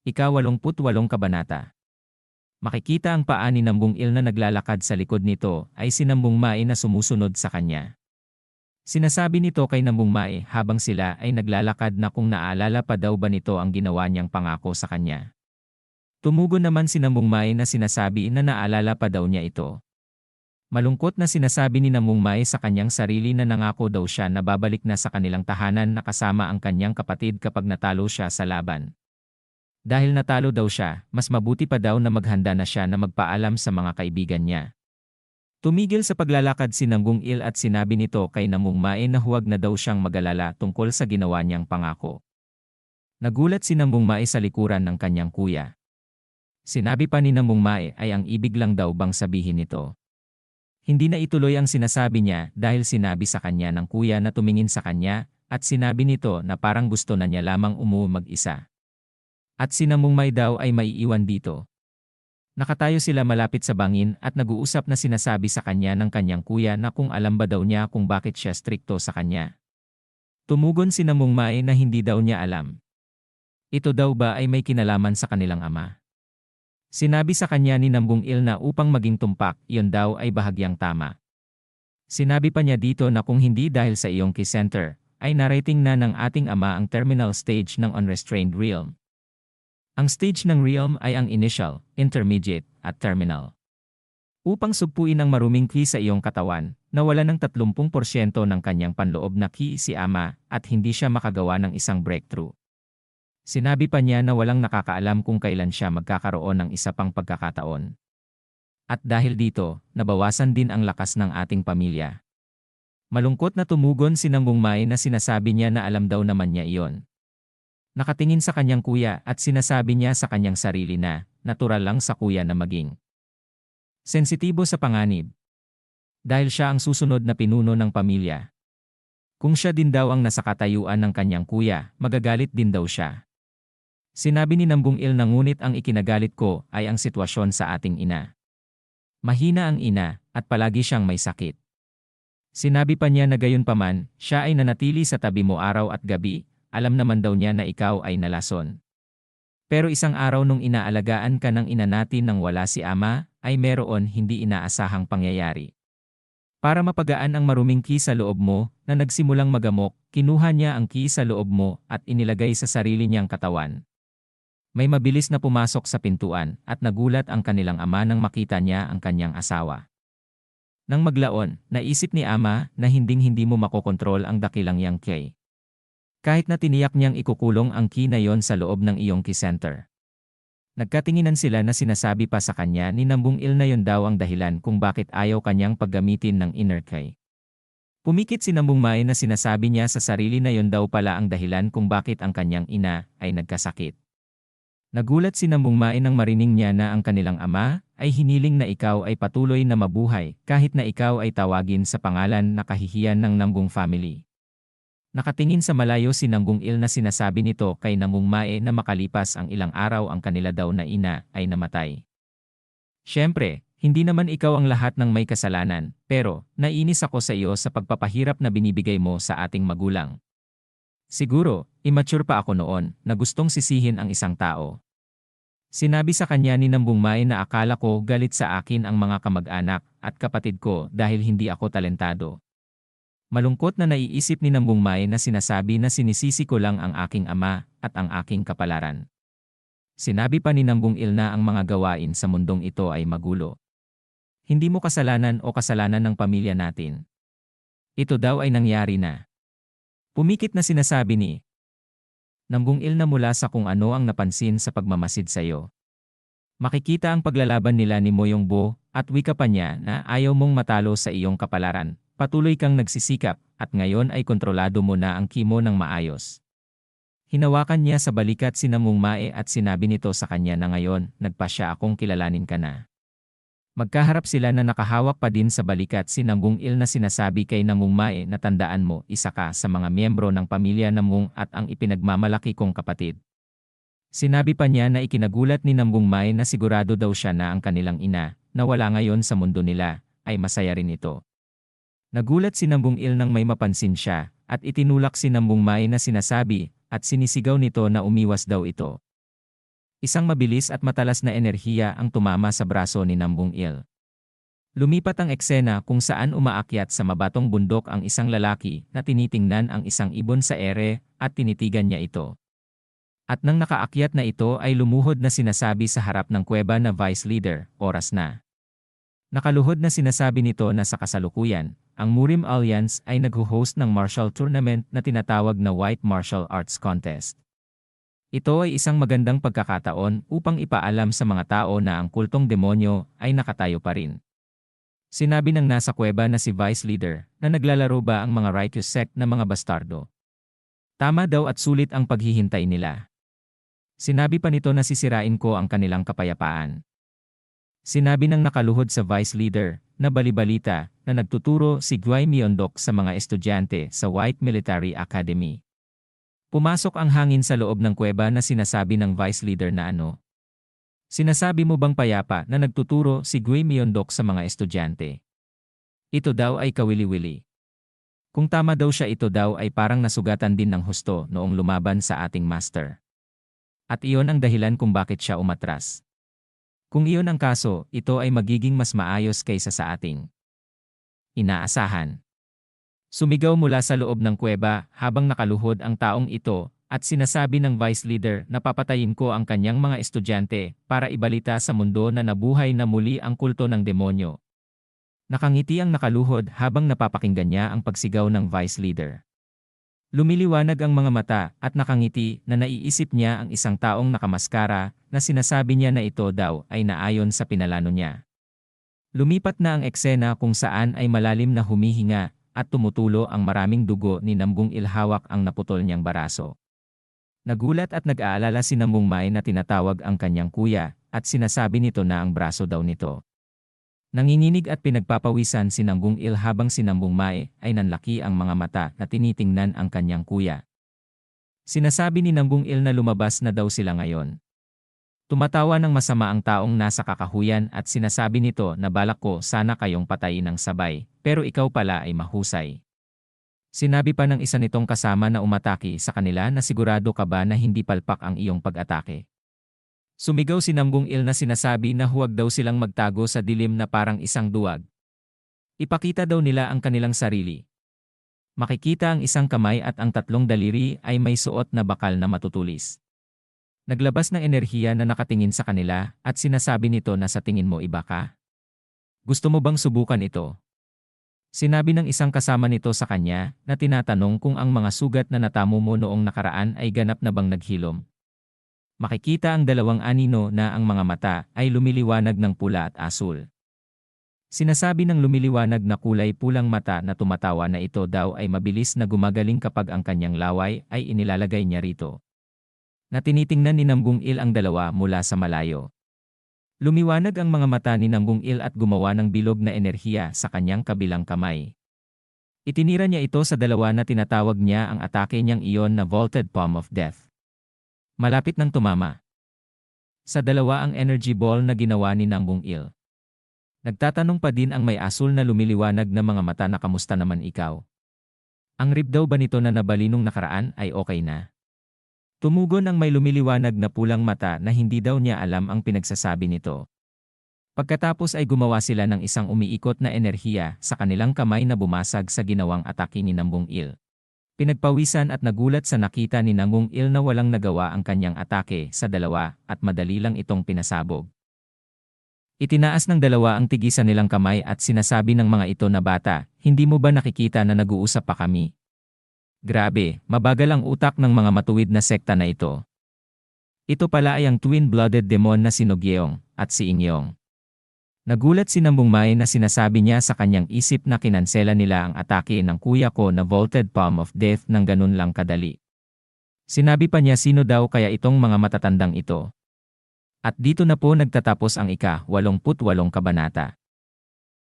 Ika-88 Kabanata. Makikita ang paa ni Nambung Il na naglalakad sa likod nito ay si Nambung Mae na sumusunod sa kanya. Sinasabi nito kay Nambung Mae habang sila ay naglalakad na kung naalala pa daw ba nito ang ginawa niyang pangako sa kanya. Tumugon naman si Nambung Mae na sinasabi na naalala pa daw niya ito. Malungkot na sinasabi ni Nambung Mae sa kanyang sarili na nangako daw siya na babalik na sa kanilang tahanan na kasama ang kanyang kapatid kapag natalo siya sa laban. Dahil natalo daw siya, mas mabuti pa daw na maghanda na siya na magpaalam sa mga kaibigan niya. Tumigil sa paglalakad si Nambung Il at sinabi nito kay Nambung Mae na huwag na daw siyang mag-alala tungkol sa ginawa niyang pangako. Nagulat si Nambung Mae sa likuran ng kanyang kuya. Sinabi pa ni Nambung Mae ay ang ibig lang daw bang sabihin nito. Hindi na ituloy ang sinasabi niya dahil sinabi sa kanya ng kuya na tumingin sa kanya at sinabi nito na parang gusto na niya lamang umuwi mag-isa. At si Nambung Mae daw ay maiiwan dito. Nakatayo sila malapit sa bangin at nag-uusap na sinasabi sa kanya ng kanyang kuya na kung alam ba daw niya kung bakit siya strikto sa kanya. Tumugon si Nambung Mae na hindi daw niya alam. Ito daw ba ay may kinalaman sa kanilang ama? Sinabi sa kanya ni Nambung Il na upang maging tumpak, iyon daw ay bahagyang tama. Sinabi pa niya dito na kung hindi dahil sa iyong key center, ay narating na ng ating ama ang terminal stage ng unrestrained realm. Ang stage ng realm ay ang initial, intermediate, at terminal. Upang sugpuin ang maruming ki sa iyong katawan, nawala ng 30% ng kanyang panloob na ki si ama at hindi siya makagawa ng isang breakthrough. Sinabi pa niya na walang nakakaalam kung kailan siya magkakaroon ng isa pang pagkakataon. At dahil dito, nabawasan din ang lakas ng ating pamilya. Malungkot na tumugon si Nambung Mae na sinasabi niya na alam daw naman niya iyon. Nakatingin sa kanyang kuya at sinasabi niya sa kanyang sarili na, natural lang sa kuya na maging sensitibo sa panganib. Dahil siya ang susunod na pinuno ng pamilya. Kung siya din daw ang nasa katayuan ng kanyang kuya, magagalit din daw siya. Sinabi ni Nambung Il na ngunit ang ikinagalit ko ay ang sitwasyon sa ating ina. Mahina ang ina at palagi siyang may sakit. Sinabi pa niya na gayunpaman, siya ay nanatili sa tabi mo araw at gabi. Alam naman daw niya na ikaw ay nalason. Pero isang araw nung inaalagaan ka ng ina natin nang wala si ama, ay meron hindi inaasahang pangyayari. Para mapagaan ang maruming ki sa loob mo, na nagsimulang magamok, kinuha niya ang ki sa loob mo at inilagay sa sarili niyang katawan. May mabilis na pumasok sa pintuan at nagulat ang kanilang ama nang makita niya ang kanyang asawa. Nang maglaon, naisip ni ama na hinding-hindi mo makokontrol ang dakilang yang ki. Kahit na tiniyak niyang ikukulong ang ki na yon sa loob ng iyong key center. Nagkatinginan sila na sinasabi pa sa kanya ni Nambung Il na yon daw ang dahilan kung bakit ayaw kanyang paggamitin ng inner key. Pumikit si Nambung Mae na sinasabi niya sa sarili na yon daw pala ang dahilan kung bakit ang kanyang ina ay nagkasakit. Nagulat si Nambung Mae nang marinig niya na ang kanilang ama ay hiniling na ikaw ay patuloy na mabuhay kahit na ikaw ay tawagin sa pangalan na kahihiyan ng Nambung family. Nakatingin sa malayo si Nambung Il na sinasabi nito kay Nambung Mae na makalipas ang ilang araw ang kanila daw na ina ay namatay. Siyempre, hindi naman ikaw ang lahat ng may kasalanan, pero naiinis ako sa iyo sa pagpapahirap na binibigay mo sa ating magulang. Siguro, immature pa ako noon na gustong sisihin ang isang tao. Sinabi sa kanya ni Nambung Mae na akala ko galit sa akin ang mga kamag-anak at kapatid ko dahil hindi ako talentado. Malungkot na naiisip ni Nambung Mae na sinasabi na sinisisi ko lang ang aking ama at ang aking kapalaran. Sinabi pa ni Nambung Il na ang mga gawain sa mundong ito ay magulo. Hindi mo kasalanan o kasalanan ng pamilya natin. Ito daw ay nangyari na. Pumikit na sinasabi ni Nambung Il na mula sa kung ano ang napansin sa pagmamasid sa iyo. Makikita ang paglalaban nila ni Moyong Bo at wika pa niya na ayaw mong matalo sa iyong kapalaran. Patuloy kang nagsisikap at ngayon ay kontrolado mo na ang ki mo ng maayos. Hinawakan niya sa balikat si Nambung Mae at sinabi nito sa kanya na ngayon, nagpasya akong kilalanin ka na. Magkaharap sila na nakahawak pa din sa balikat si Nambung Il na sinasabi kay Nambung Mae na tandaan mo, isa ka sa mga miyembro ng pamilya Nambung at ang ipinagmamalaki kong kapatid. Sinabi pa niya na ikinagulat ni Nambung Mae na sigurado daw siya na ang kanilang ina, na wala ngayon sa mundo nila, ay masaya rin ito. Nagulat si Nambung Il nang may mapansin siya, at itinulak si Nambung Mae na sinasabi, at sinisigaw nito na umiwas daw ito. Isang mabilis at matalas na enerhiya ang tumama sa braso ni Nambung Il. Lumipat ang eksena kung saan umaakyat sa mabatong bundok ang isang lalaki na tinitingnan ang isang ibon sa ere at tinitigan niya ito. At nang nakaakyat na ito ay lumuhod na sinasabi sa harap ng kuweba na Vice Leader, oras na. Nakaluhod na sinasabi nito na sa kasalukuyan, ang Murim Alliance ay nagho-host ng martial tournament na tinatawag na White Martial Arts Contest. Ito ay isang magandang pagkakataon upang ipaalam sa mga tao na ang kultong demonyo ay nakatayo pa rin. Sinabi ng nasa kuweba na si Vice Leader na naglalaro ba ang mga righteous sect na mga bastardo. Tama daw at sulit ang paghihintay nila. Sinabi pa nito na sisirain ko ang kanilang kapayapaan. Sinabi ng nakaluhod sa Vice Leader na balibalita na nagtuturo si Guy Myondok sa mga estudyante sa White Military Academy. Pumasok ang hangin sa loob ng kuweba na sinasabi ng Vice Leader na ano. Sinasabi mo bang payapa na nagtuturo si Guy Myondok sa mga estudyante? Ito daw ay kawili-wili. Kung tama daw siya, ito daw ay parang nasugatan din ng husto noong lumaban sa ating master. At iyon ang dahilan kung bakit siya umatras. Kung iyon ang kaso, ito ay magiging mas maayos kaysa sa ating inaasahan. Sumigaw mula sa loob ng kuweba habang nakaluhod ang taong ito at sinasabi ng Vice Leader na papatayin ko ang kanyang mga estudyante para ibalita sa mundo na nabuhay na muli ang kulto ng demonyo. Nakangiti ang nakaluhod habang napapakinggan niya ang pagsigaw ng Vice Leader. Lumiliwanag ang mga mata at nakangiti na naiisip niya ang isang taong nakamaskara na sinasabi niya na ito daw ay naayon sa pinalano niya. Lumipat na ang eksena kung saan ay malalim na humihinga at tumutulo ang maraming dugo ni Nambung Il hawak ang naputol niyang baraso. Nagulat at nag-aalala si Nambung Mai na tinatawag ang kanyang kuya at sinasabi nito na ang braso daw nito. Nanginginig at pinagpapawisan si Nambung Il habang si Nambung Mai ay nanlaki ang mga mata na tinitingnan ang kanyang kuya. Sinasabi ni Nambung Il na lumabas na daw sila ngayon. Tumatawa ng masama ang taong nasa kakahuyan at sinasabi nito na balak ko sana kayong patayin ng sabay, pero ikaw pala ay mahusay. Sinabi pa ng isa nitong kasama na umatake sa kanila na sigurado ka ba na hindi palpak ang iyong pag-atake. Sumigaw si Nambung Il na sinasabi na huwag daw silang magtago sa dilim na parang isang duwag. Ipakita daw nila ang kanilang sarili. Makikita ang isang kamay at ang tatlong daliri ay may suot na bakal na matutulis. Naglabas ng enerhiya na nakatingin sa kanila at sinasabi nito na sa tingin mo iba ka. Gusto mo bang subukan ito? Sinabi ng isang kasama nito sa kanya na tinatanong kung ang mga sugat na natamo mo noong nakaraan ay ganap na bang naghilom. Makikita ang dalawang anino na ang mga mata ay lumiliwanag ng pula at asul. Sinasabi ng lumiliwanag na kulay pulang mata na tumatawa na ito daw ay mabilis na gumagaling kapag ang kanyang laway ay inilalagay niya rito. Na tinitingnan ni Nambung Il ang dalawa mula sa malayo. Lumiwanag ang mga mata ni Nambung Il at gumawa ng bilog na enerhiya sa kanyang kabilang kamay. Itinira niya ito sa dalawa na tinatawag niya ang atake niyang iyon na Vaulted Palm of Death. Malapit nang tumama. Sa dalawa ang energy ball na ginawa ni Nambung Il. Nagtatanong pa din ang may asul na lumiliwanag na mga mata na kamusta naman ikaw. Ang rib daw ba nito na nabali nung nakaraan ay okay na? Tumugon ang may lumiliwanag na pulang mata na hindi daw niya alam ang pinagsasabi nito. Pagkatapos ay gumawa sila ng isang umiikot na enerhiya sa kanilang kamay na bumasag sa ginawang atake ni Nambung Il. Pinagpawisan at nagulat sa nakita ni Nambung Il na walang nagawa ang kanyang atake sa dalawa at madali lang itong pinasabog. Itinaas ng dalawa ang tigisan nilang kamay at sinasabi ng mga ito na bata, hindi mo ba nakikita na nag-uusap pa kami? Grabe, mabagal ang utak ng mga matuwid na sekta na ito. Ito pala ay ang twin-blooded demon na si Nogyeong at si Ingyong. Nagulat si Nambung Mai na sinasabi niya sa kanyang isip na kinansela nila ang atake ng kuya ko na Vaulted Palm of Death ng ganun lang kadali. Sinabi pa niya sino daw kaya itong mga matatandang ito. At dito na po nagtatapos ang ika-88 kabanata.